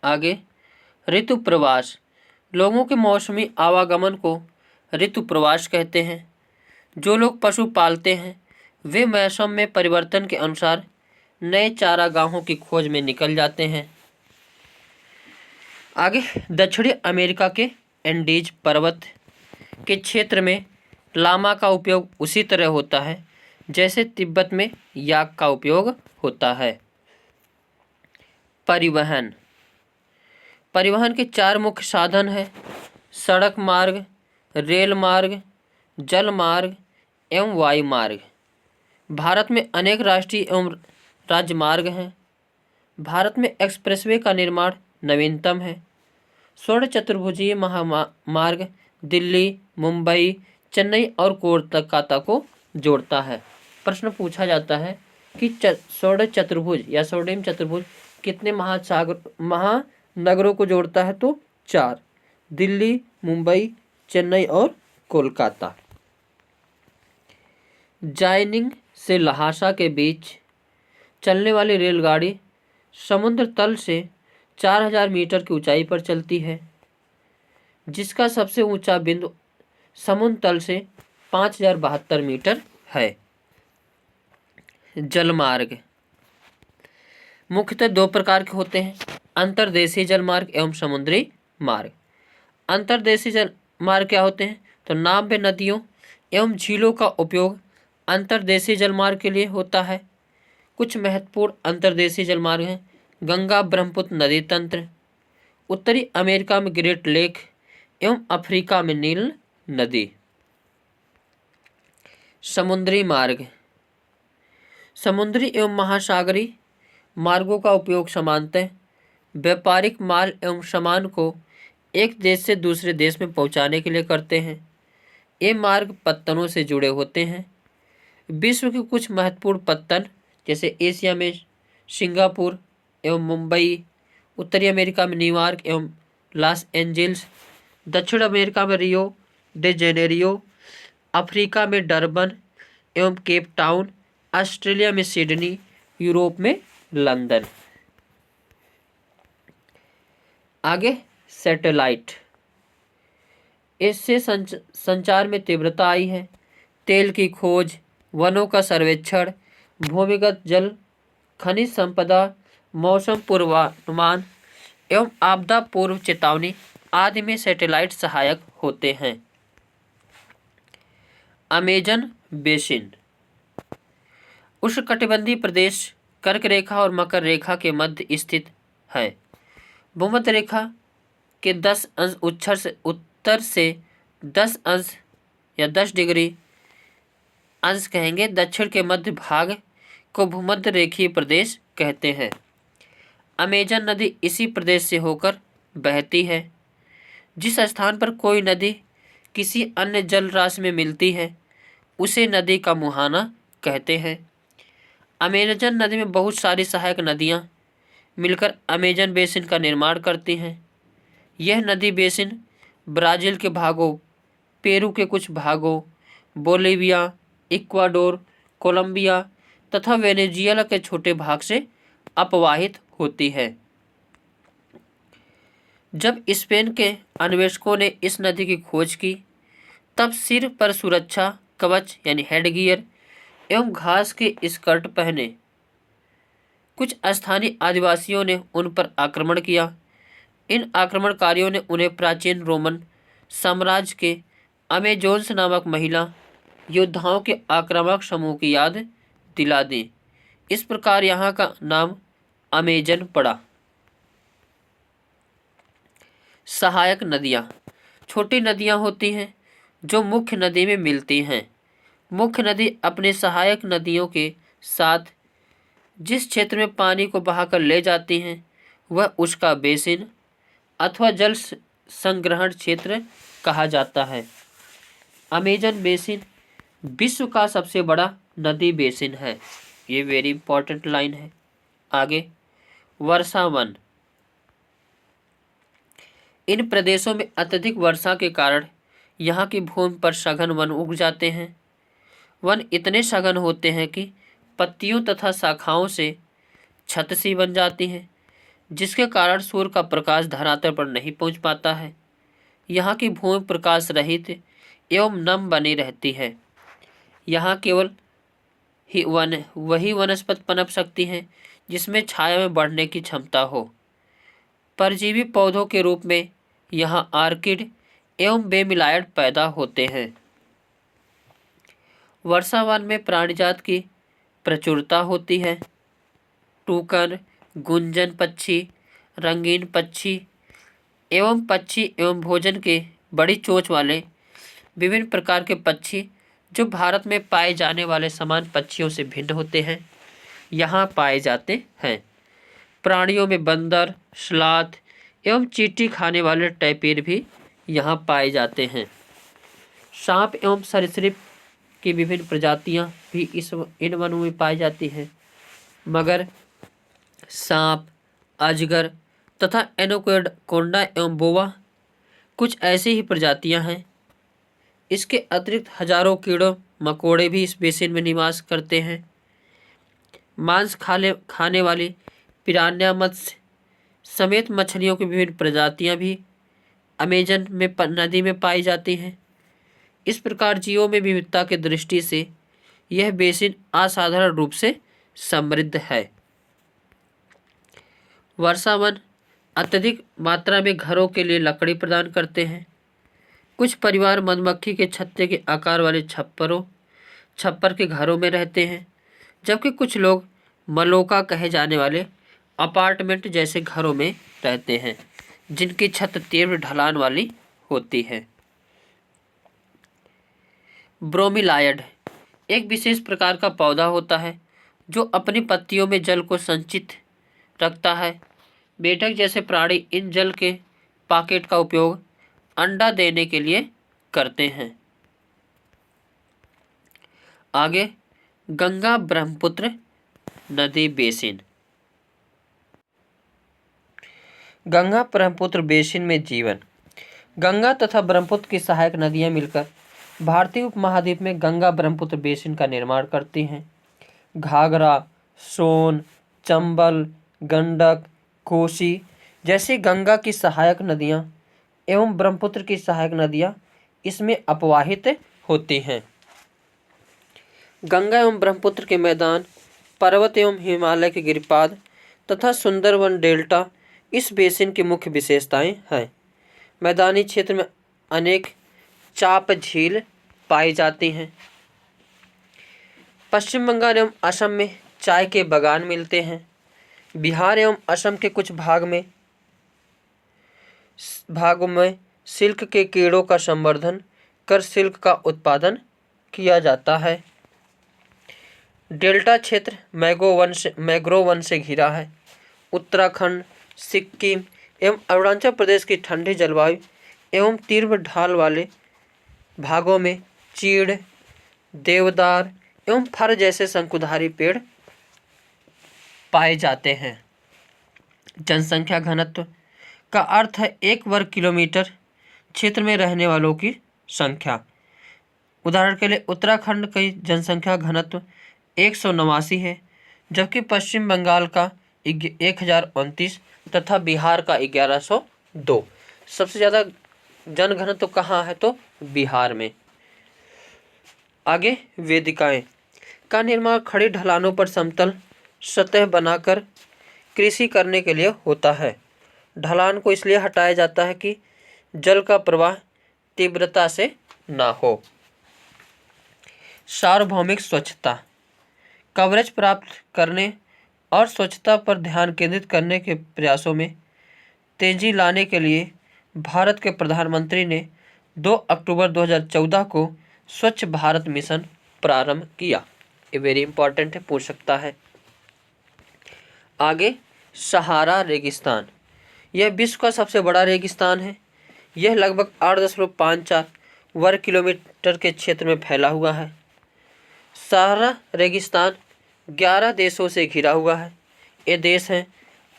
आगे, ऋतु प्रवास। लोगों के मौसमी आवागमन को ऋतु प्रवास कहते हैं। जो लोग पशु पालते हैं वे मौसम में परिवर्तन के अनुसार नए चारागाहों की खोज में निकल जाते हैं। आगे, दक्षिणी अमेरिका के एंडीज पर्वत के क्षेत्र में लामा का उपयोग उसी तरह होता है जैसे तिब्बत में याक का उपयोग होता है। परिवहन। परिवहन के 4 मुख्य साधन हैं: सड़क मार्ग, रेल मार्ग, जल मार्ग एवं वायु मार्ग। भारत में अनेक राष्ट्रीय एवं राज्य मार्ग हैं। भारत में एक्सप्रेसवे का निर्माण नवीनतम है। स्वर्ण चतुर्भुजीय महामार्ग दिल्ली, मुंबई, चेन्नई और कोलकाता को जोड़ता है। प्रश्न पूछा जाता है कि स्वर्ण चतुर्भुज या स्वर्णिम चतुर्भुज कितने महानगरों को जोड़ता है? तो 4, दिल्ली, मुंबई, चेन्नई और कोलकाता। जायनिंग से लहासा के बीच चलने वाली रेलगाड़ी समुद्र तल से 4000 मीटर की ऊंचाई पर चलती है, जिसका सबसे ऊंचा बिंदु समुद्र तल से 5072 मीटर है। जलमार्ग मुख्यतः 2 प्रकार के होते हैं: अंतर्देशीय जलमार्ग एवं समुद्री मार्ग। अंतर्देशीय जलमार्ग क्या होते हैं? तो नाव्य नदियों एवं झीलों का उपयोग अंतर्देशीय जलमार्ग के लिए होता है। कुछ महत्वपूर्ण अंतर्देशीय जलमार्ग हैं: गंगा ब्रह्मपुत्र नदी तंत्र, उत्तरी अमेरिका में ग्रेट लेक एवं अफ्रीका में नील नदी। समुद्री मार्ग। समुद्री एवं महासागरीय मार्गों का उपयोग सामान्यतः व्यापारिक माल एवं सामान को एक देश से दूसरे देश में पहुंचाने के लिए करते हैं। ये मार्ग पत्तनों से जुड़े होते हैं। विश्व के कुछ महत्वपूर्ण पत्तन जैसे एशिया में सिंगापुर एवं मुंबई, उत्तरी अमेरिका में न्यूयॉर्क एवं लॉस एंजल्स, दक्षिण अमेरिका में रियो डे जेनेरियो, अफ्रीका में डरबन एवं केप टाउन, ऑस्ट्रेलिया में सिडनी, यूरोप में लंदन। आगे, सैटेलाइट। इससे संचार में तीव्रता आई है। तेल की खोज, वनों का सर्वेक्षण, भूमिगत जल, खनिज संपदा, मौसम पूर्वानुमान एवं आपदा पूर्व चेतावनी आदि में सैटेलाइट सहायक होते हैं। अमेजन बेसिन उष्णकटिबंधीय प्रदेश कर्क रेखा और मकर रेखा के मध्य स्थित है। भूमध्य रेखा के 10 अंश उत्तर से 10 अंश या 10 डिग्री अंश कहेंगे दक्षिण के मध्य भाग को भूमध्य रेखीय प्रदेश कहते हैं। अमेजन नदी इसी प्रदेश से होकर बहती है। जिस स्थान पर कोई नदी किसी अन्य जल राशि में मिलती है उसे नदी का मुहाना कहते हैं। अमेजन नदी में बहुत सारी सहायक नदियाँ मिलकर अमेजन बेसिन का निर्माण करती हैं। यह नदी बेसिन ब्राज़ील के भागों, पेरू के कुछ भागों, बोलिविया, इक्वाडोर, कोलंबिया तथा वेनेजुएला के छोटे भाग से अपवाहित होती है। जब स्पेन के अन्वेषकों ने इस नदी की खोज की तब सिर पर सुरक्षा कवच यानी हेडगियर एवं घास के स्कर्ट पहने कुछ स्थानीय आदिवासियों ने उन पर आक्रमण किया। इन आक्रमणकारियों ने उन्हें प्राचीन रोमन साम्राज्य के अमेजोन्स नामक महिला योद्धाओं के आक्रामक समूह की याद दिला दी। इस प्रकार यहाँ का नाम अमेजन पड़ा। सहायक नदियाँ छोटी नदियाँ होती हैं जो मुख्य नदी में मिलती हैं। मुख्य नदी अपने सहायक नदियों के साथ जिस क्षेत्र में पानी को बहाकर ले जाती हैं वह उसका बेसिन अथवा जल संग्रहण क्षेत्र कहा जाता है। अमेजन बेसिन विश्व का सबसे बड़ा नदी बेसिन है। ये वेरी इंपॉर्टेंट लाइन है। आगे, वर्षा वन। इन प्रदेशों में अत्यधिक वर्षा के कारण यहाँ की भूमि पर सघन वन उग जाते हैं। वन इतने सघन होते हैं कि पत्तियों तथा शाखाओं से छत सी बन जाती हैं, जिसके कारण सूर्य का प्रकाश धरातल पर नहीं पहुंच पाता है। यहाँ की भूमि प्रकाश रहित एवं नम बनी रहती है। यहाँ केवल वही वनस्पति पनप सकती हैं जिसमें छाया में बढ़ने की क्षमता हो। परजीवी पौधों के रूप में यहाँ आर्किड एवं बेमिलायड पैदा होते हैं। वर्षावन में प्राणीजात की प्रचुरता होती है। टूकन, गुंजन पक्षी, रंगीन पक्षी एवं भोजन के बड़ी चोंच वाले विभिन्न प्रकार के पक्षी जो भारत में पाए जाने वाले समान पक्षियों से भिन्न होते हैं, यहाँ पाए जाते हैं। प्राणियों में बंदर, स्लॉथ एवं चींटी खाने वाले टैपीर भी यहाँ पाए जाते हैं। सांप एवं सरीसृप की विभिन्न प्रजातियाँ भी इन वनों में पाई जाती हैं। मगर, सांप, अजगर तथा एनाकोंडा एवं बोआ कुछ ऐसी ही प्रजातियां हैं। इसके अतिरिक्त हजारों कीड़ों मकोड़े भी इस बेसिन में निवास करते हैं। मांस खाने वाली पिरान्या मत्स्य समेत मछलियों की विभिन्न प्रजातियां भी अमेजन में नदी में पाई जाती हैं। इस प्रकार जीवों में विविधता की दृष्टि से यह बेसिन असाधारण रूप से समृद्ध है। वर्षावन अत्यधिक मात्रा में घरों के लिए लकड़ी प्रदान करते हैं। कुछ परिवार मधुमक्खी के छत्ते के आकार वाले छप्पर के घरों में रहते हैं, जबकि कुछ लोग मलोका कहे जाने वाले अपार्टमेंट जैसे घरों में रहते हैं, जिनकी छत तीव्र ढलान वाली होती है। ब्रोमीलायड एक विशेष प्रकार का पौधा होता है जो अपनी पत्तियों में जल को संचित रखता है। मेढक जैसे प्राणी इन जल के पॉकेट का उपयोग अंडा देने के लिए करते हैं। आगे गंगा ब्रह्मपुत्र नदी बेसिन। गंगा ब्रह्मपुत्र बेसिन में जीवन। गंगा तथा ब्रह्मपुत्र की सहायक नदियां मिलकर भारतीय उपमहाद्वीप में गंगा ब्रह्मपुत्र बेसिन का निर्माण करती हैं। घाघरा, सोन, चंबल, गंडक, कोसी जैसी गंगा की सहायक नदियां एवं ब्रह्मपुत्र की सहायक नदियां इसमें अपवाहित होती हैं। गंगा एवं ब्रह्मपुत्र के मैदान, पर्वत एवं हिमालय के गिरिपाद तथा सुंदरवन डेल्टा इस बेसिन की मुख्य विशेषताएं हैं। मैदानी क्षेत्र में अनेक चाप झील पाई जाती हैं। पश्चिम बंगाल एवं असम में चाय के बागान मिलते हैं। बिहार एवं असम के कुछ भागों में सिल्क के कीड़ों का संवर्धन कर सिल्क का उत्पादन किया जाता है। डेल्टा क्षेत्र मैंग्रोव वन से घिरा है। उत्तराखंड, सिक्किम एवं अरुणाचल प्रदेश की ठंडी जलवायु एवं तीव्र ढाल वाले भागों में चीड़, देवदार एवं फर जैसे शंकुधारी पेड़ पाए जाते हैं। जनसंख्या घनत्व का अर्थ है 1 वर्ग किलोमीटर क्षेत्र में रहने वालों की संख्या। उदाहरण के लिए उत्तराखंड की जनसंख्या घनत्व 189 है, जबकि पश्चिम बंगाल का 1029 तथा बिहार का 1102। सबसे ज़्यादा जनघनत्व कहाँ है तो बिहार में। आगे वेदिकाएं का निर्माण खड़ी ढलानों पर समतल सतह बनाकर कृषि करने के लिए होता है। ढलान को इसलिए हटाया जाता है कि जल का प्रवाह तीव्रता से ना हो। सार्वभौमिक स्वच्छता कवरेज प्राप्त करने और स्वच्छता पर ध्यान केंद्रित करने के प्रयासों में तेजी लाने के लिए भारत के प्रधानमंत्री ने 2 अक्टूबर 2014 को स्वच्छ भारत मिशन प्रारंभ किया। ये वेरी इंपॉर्टेंट है, पूछ सकता है। आगे सहारा रेगिस्तान, यह विश्व का सबसे बड़ा रेगिस्तान है। यह लगभग 8.54 वर्ग किलोमीटर के क्षेत्र में फैला हुआ है। सहारा रेगिस्तान 11 देशों से घिरा हुआ है। ये देश हैं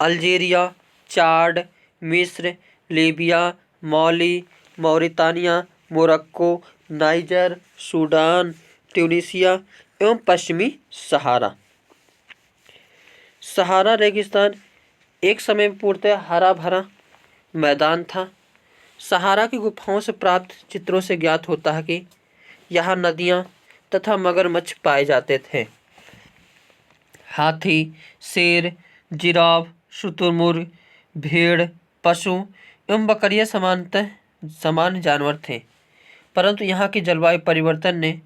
अल्जीरिया, चाड, मिस्र, Libya, Mali, Mauritania, Morocco, Niger, Sudan, Tunisia एवं पश्चिमी सहारा। सहारा रेगिस्तान एक समय में पूर्णतः हरा भरा मैदान था। सहारा की गुफाओं से प्राप्त चित्रों से ज्ञात होता है कि यहाँ नदियाँ तथा मगरमच्छ पाए जाते थे। हाथी, शेर, जिराफ, शुतुरमुर्ग, भेड़, पशु एवं बकरियाँ सामान्य जानवर थे, परंतु यहाँ की जलवायु परिवर्तन ने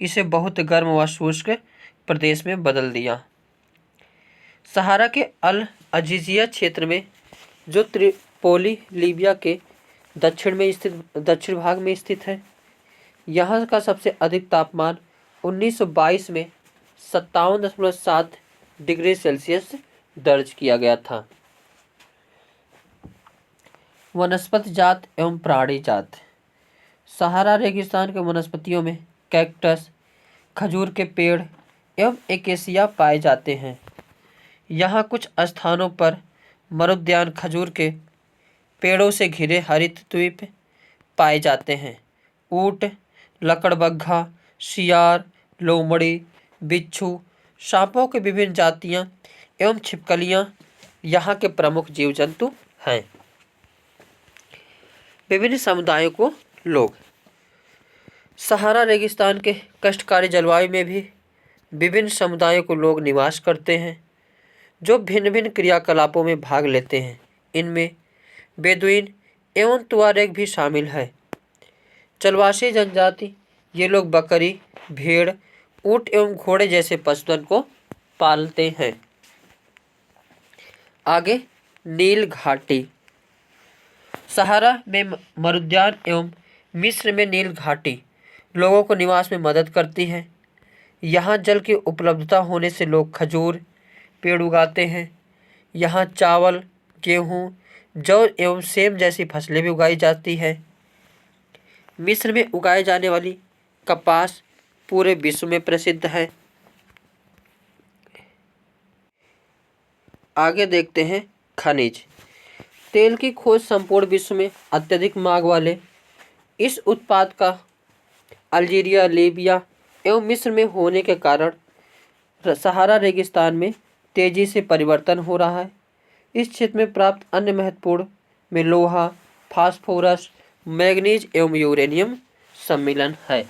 इसे बहुत गर्म व शुष्क प्रदेश में बदल दिया। सहारा के अल अजीजिया क्षेत्र में, जो त्रिपोली लीबिया के दक्षिण भाग में स्थित है, यहाँ का सबसे अधिक तापमान 1922 में 57.7 डिग्री सेल्सियस दर्ज किया गया था। वनस्पति जात एवं प्राणी जात। सहारा रेगिस्तान के वनस्पतियों में कैक्टस, खजूर के पेड़ एवं एकेसिया पाए जाते हैं। यहाँ कुछ स्थानों पर मरुद्यान खजूर के पेड़ों से घिरे हरित द्वीप पाए जाते हैं। ऊंट, लकड़बग्घा, सियार, लोमड़ी, बिच्छू, सांपों की विभिन्न जातियाँ एवं छिपकलियाँ यहाँ के प्रमुख जीव जंतु हैं। विभिन्न समुदायों को लोग। सहारा रेगिस्तान के कष्टकारी जलवायु में भी विभिन्न समुदायों को लोग निवास करते हैं, जो भिन्न भिन्न क्रियाकलापों में भाग लेते हैं। इनमें बेदुइन एवं तुआरेग भी शामिल है। चलवासी जनजाति, ये लोग बकरी, भेड़, ऊंट एवं घोड़े जैसे पशुधन को पालते हैं। आगे नील घाटी। सहारा में मरुद्यान एवं मिस्र में नील घाटी लोगों को निवास में मदद करती है। यहाँ जल की उपलब्धता होने से लोग खजूर पेड़ उगाते हैं। यहाँ चावल, गेहूँ, जौ एवं सेब जैसी फसलें भी उगाई जाती है। मिस्र में उगाए जाने वाली कपास पूरे विश्व में प्रसिद्ध है। आगे देखते हैं खनिज। तेल की खोज संपूर्ण विश्व में अत्यधिक मांग वाले इस उत्पाद का अल्जीरिया, लीबिया एवं मिस्र में होने के कारण सहारा रेगिस्तान में तेजी से परिवर्तन हो रहा है। इस क्षेत्र में प्राप्त अन्य महत्वपूर्ण में लोहा, फास्फोरस, मैग्नीज एवं यूरेनियम सम्मिलन है।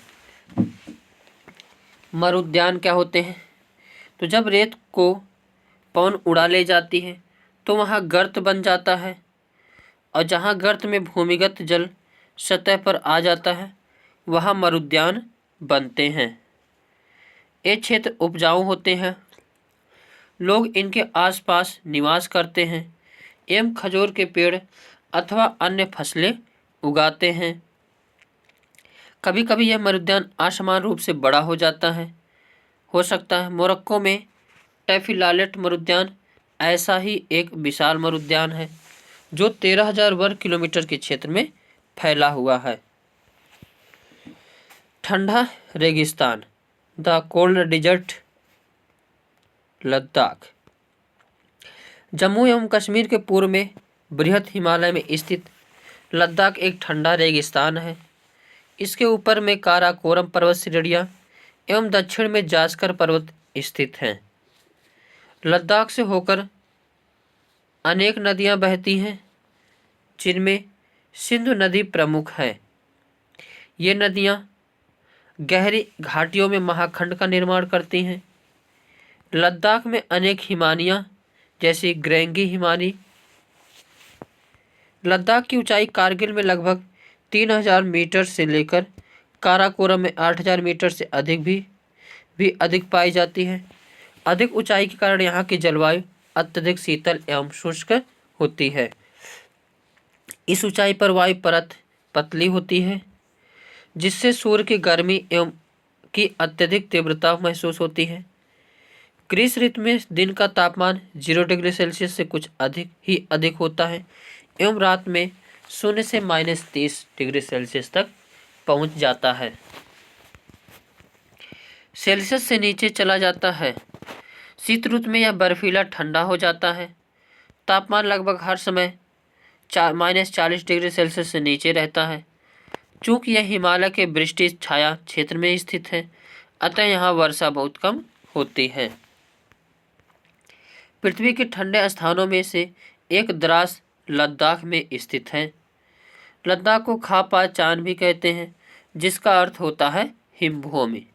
मरुद्यान क्या होते हैं? तो जब रेत को पवन उड़ा ले जाती है तो वहाँ गर्त बन जाता है, और जहाँ गर्त में भूमिगत जल सतह पर आ जाता है वहाँ मरुद्यान बनते हैं। ये क्षेत्र उपजाऊ होते हैं, लोग इनके आसपास निवास करते हैं एवं खजूर के पेड़ अथवा अन्य फसलें उगाते हैं। कभी कभी यह मरुद्यान असमान रूप से बड़ा हो जाता है। हो सकता है मोरक्को में टैफिलालेट मरुद्यान ऐसा ही एक विशाल मरुद्यान है जो 13,000 वर्ग किलोमीटर के क्षेत्र में फैला हुआ है। ठंडा रेगिस्तान, the cold desert, Ladakh. Jammu एवं कश्मीर के पूर्व में बृहद हिमालय में स्थित लद्दाख एक ठंडा रेगिस्तान है। इसके ऊपर में काराकोरम पर्वत श्रेणियाँ एवं दक्षिण में जास्कर पर्वत स्थित हैं। लद्दाख से होकर अनेक नदियाँ बहती हैं, जिनमें सिंधु नदी प्रमुख है। ये नदियाँ गहरी घाटियों में महाखंड का निर्माण करती हैं। लद्दाख में अनेक हिमानियाँ जैसी ग्रेंगी हिमानी। लद्दाख की ऊंचाई कारगिल में लगभग 3,000 मीटर से लेकर काराकोरम में 8,000 मीटर से अधिक भी अधिक पाई जाती है। अधिक ऊंचाई के कारण यहाँ की जलवायु अत्यधिक शीतल एवं शुष्क होती है। इस ऊंचाई पर वायु परत पतली होती है, जिससे सूर्य की गर्मी एवं की अत्यधिक तीव्रता महसूस होती है। ग्रीष्म ऋतु में दिन का तापमान 0 डिग्री सेल्सियस से कुछ अधिक होता है एवं रात में 0 से -30 डिग्री सेल्सियस तक पहुंच जाता है। सेल्सियस से नीचे चला जाता है। शीत ऋतु में यह बर्फीला ठंडा हो जाता है। तापमान लगभग हर समय -40 डिग्री सेल्सियस से नीचे रहता है। चूँकि यह हिमालय के वृष्टि छाया क्षेत्र में स्थित है, अतः यहाँ वर्षा बहुत कम होती है। पृथ्वी के ठंडे स्थानों में से एक द्रास लद्दाख में स्थित है। लद्दाख को खापा चान भी कहते हैं, जिसका अर्थ होता है हिमभूमि।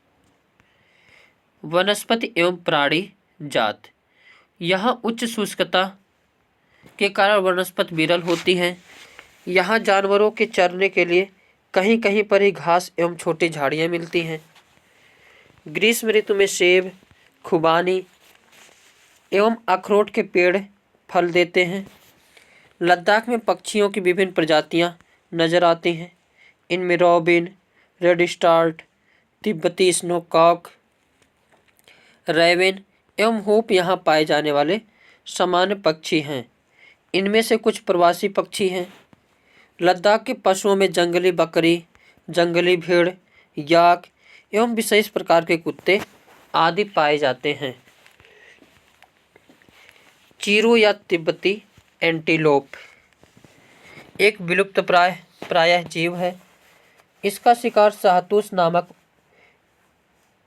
वनस्पति एवं प्राणी जात। यहाँ उच्च शुष्कता के कारण वनस्पति विरल होती हैं। यहाँ जानवरों के चरने के लिए कहीं कहीं पर ही घास एवं छोटी झाड़ियाँ मिलती हैं। ग्रीष्म ऋतु में सेब, खुबानी एवं अखरोट के पेड़ फल देते हैं। लद्दाख में पक्षियों की विभिन्न प्रजातियाँ नजर आती हैं। इनमें रॉबिन, रेड स्टार्ट, तिब्बती स्नोकॉक, रेवेन एवं होप यहाँ पाए जाने वाले सामान्य पक्षी हैं। इनमें से कुछ प्रवासी पक्षी हैं। लद्दाख के पशुओं में जंगली बकरी, जंगली भेड़, याक एवं विशेष प्रकार के कुत्ते आदि पाए जाते हैं। चीरू या तिब्बती एंटीलोप एक विलुप्त प्रायः जीव है। इसका शिकार शाहतूश नामक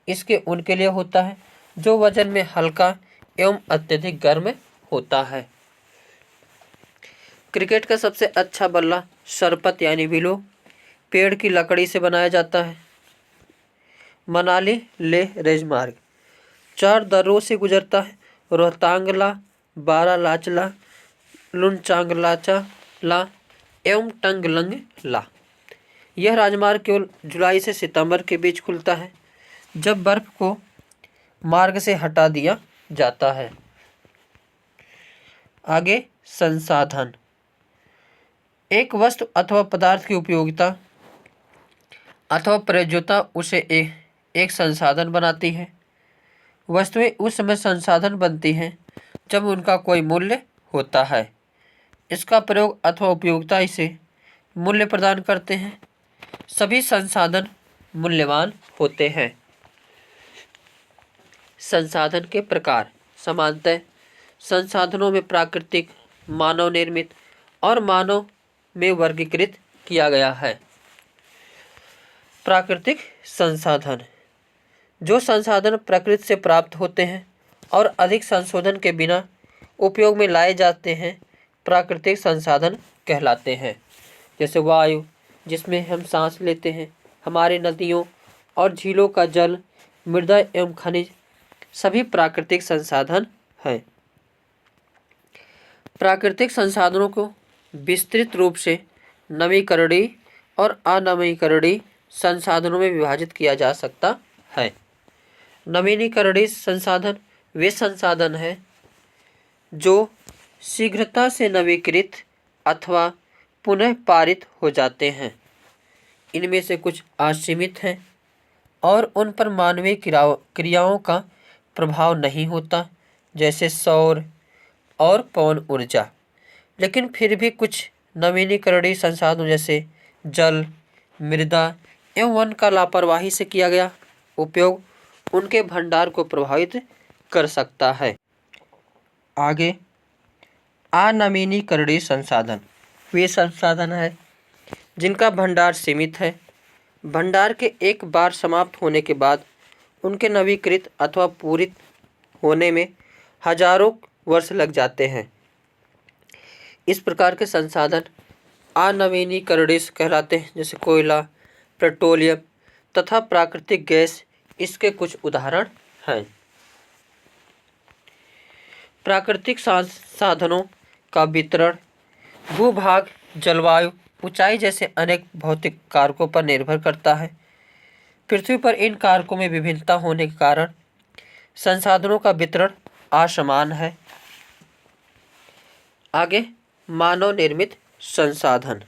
इसके उनके लिए होता है, जो वजन में हल्का एवं अत्यधिक गर्म होता है। क्रिकेट का सबसे अच्छा बल्ला सरपत यानी विलो पेड़ की लकड़ी से बनाया जाता है। मनाली लेह रेजमार्ग 4 दर्रों से गुजरता है। रोहतांगला, बारालाचला, लुनचांगलाचा एवं टंगलंगला। यह राजमार्ग केवल जुलाई से सितंबर के बीच खुलता है, जब बर्फ को मार्ग से हटा दिया जाता है। आगे संसाधन। एक वस्तु अथवा पदार्थ की उपयोगिता अथवा प्रयोज्यता उसे एक संसाधन बनाती है। वस्तुएं उस समय संसाधन बनती हैं जब उनका कोई मूल्य होता है। इसका प्रयोग अथवा उपयोगिता इसे मूल्य प्रदान करते हैं। सभी संसाधन मूल्यवान होते हैं। संसाधन के प्रकार। सामान्यतः संसाधनों में प्राकृतिक, मानव निर्मित और मानव में वर्गीकृत किया गया है। प्राकृतिक संसाधन जो संसाधन प्रकृति से प्राप्त होते हैं और अधिक संशोधन के बिना उपयोग में लाए जाते हैं, प्राकृतिक संसाधन कहलाते हैं। जैसे वायु, जिसमें हम सांस लेते हैं, हमारे नदियों और झीलों का जल, मृदा एवं खनिज सभी प्राकृतिक संसाधन हैं। प्राकृतिक संसाधनों को विस्तृत रूप से नवीकरणीय और अनवीकरणीय संसाधनों में विभाजित किया जा सकता है। नवीनीकरणीय संसाधन वे संसाधन हैं जो शीघ्रता से नवीकृत अथवा पुनः पारित हो जाते हैं। इनमें से कुछ असीमित हैं और उन पर मानवीय क्रियाओं का प्रभाव नहीं होता, जैसे सौर और पवन ऊर्जा। लेकिन फिर भी कुछ नवीनीकरणीय संसाधनों जैसे जल, मृदा एवं वन का लापरवाही से किया गया उपयोग उनके भंडार को प्रभावित कर सकता है। आगे अनवीनीकरणीय संसाधन वे संसाधन हैं जिनका भंडार सीमित है। भंडार के एक बार समाप्त होने के बाद उनके नवीकृत अथवा पूरित होने में हजारों वर्ष लग जाते हैं। इस प्रकार के संसाधन अनवीनीकरणीय कहलाते हैं, जैसे कोयला, पेट्रोलियम तथा प्राकृतिक गैस इसके कुछ उदाहरण हैं। प्राकृतिक संसाधनों का वितरण भूभाग, जलवायु, ऊंचाई जैसे अनेक भौतिक कारकों पर निर्भर करता है। पृथ्वी पर इन कारकों में विभिन्नता होने के कारण संसाधनों का वितरण असमान है। आगे मानव निर्मित संसाधन।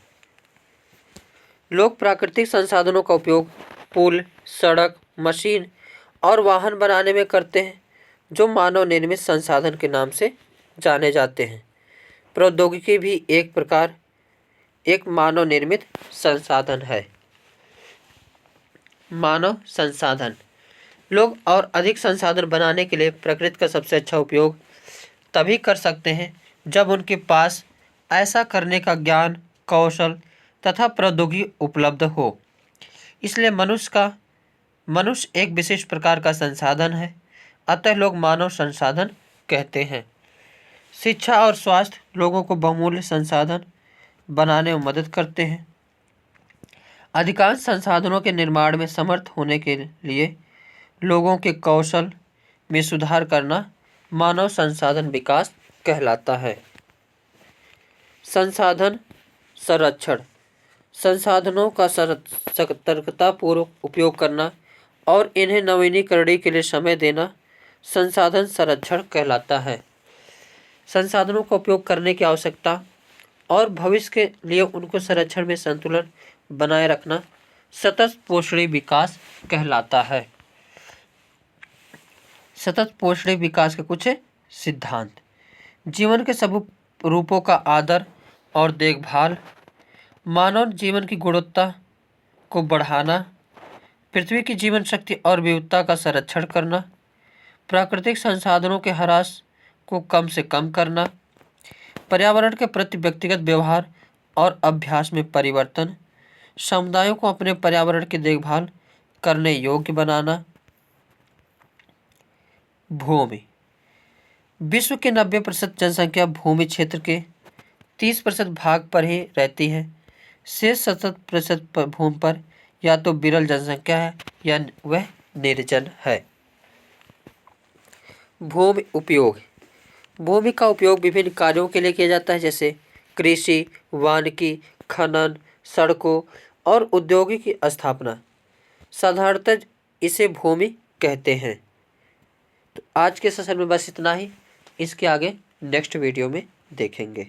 लोग प्राकृतिक संसाधनों का उपयोग पुल, सड़क, मशीन और वाहन बनाने में करते हैं, जो मानव निर्मित संसाधन के नाम से जाने जाते हैं। प्रौद्योगिकी भी एक मानव निर्मित संसाधन है। मानव संसाधन लोग और अधिक संसाधन बनाने के लिए प्रकृति का सबसे अच्छा उपयोग तभी कर सकते हैं जब उनके पास ऐसा करने का ज्ञान, कौशल तथा प्रौद्योगिकी उपलब्ध हो। इसलिए मनुष्य एक विशेष प्रकार का संसाधन है, अतः लोग मानव संसाधन कहते हैं। शिक्षा और स्वास्थ्य लोगों को बहुमूल्य संसाधन बनाने में मदद करते हैं। अधिकांश संसाधनों के निर्माण में समर्थ होने के लिए लोगों के कौशल में सुधार करना मानव संसाधन विकास कहलाता है। संसाधन संरक्षण, संसाधनों का सतर्कतापूर्वक उपयोग करना और इन्हें नवीनीकरण के लिए समय देना संसाधन संरक्षण कहलाता है। संसाधनों का उपयोग करने की आवश्यकता और भविष्य के लिए उनको संरक्षण में संतुलन बनाए रखना सतत पोषणीय विकास कहलाता है। सतत पोषणीय विकास के कुछ सिद्धांत: जीवन के सब रूपों का आदर और देखभाल, मानव जीवन की गुणवत्ता को बढ़ाना, पृथ्वी की जीवन शक्ति और विविधता का संरक्षण करना, प्राकृतिक संसाधनों के ह्रास को कम से कम करना, पर्यावरण के प्रति व्यक्तिगत व्यवहार और अभ्यास में परिवर्तन, समुदायों को अपने पर्यावरण की देखभाल करने योग्य बनाना। भूमि, विश्व के 90% जनसंख्या भूमि क्षेत्र के 30% भाग पर ही रहती है। शेष 70% भूमि पर या तो विरल जनसंख्या है या वह निर्जन है। भूमि उपयोग, भूमि का उपयोग विभिन्न कार्यों के लिए किया जाता है, जैसे कृषि, वानिकी, खनन, सड़कों और औद्योगिक की स्थापना। साधारणतः इसे भूमि कहते हैं। तो आज के सेशन में बस इतना ही। इसके आगे नेक्स्ट वीडियो में देखेंगे।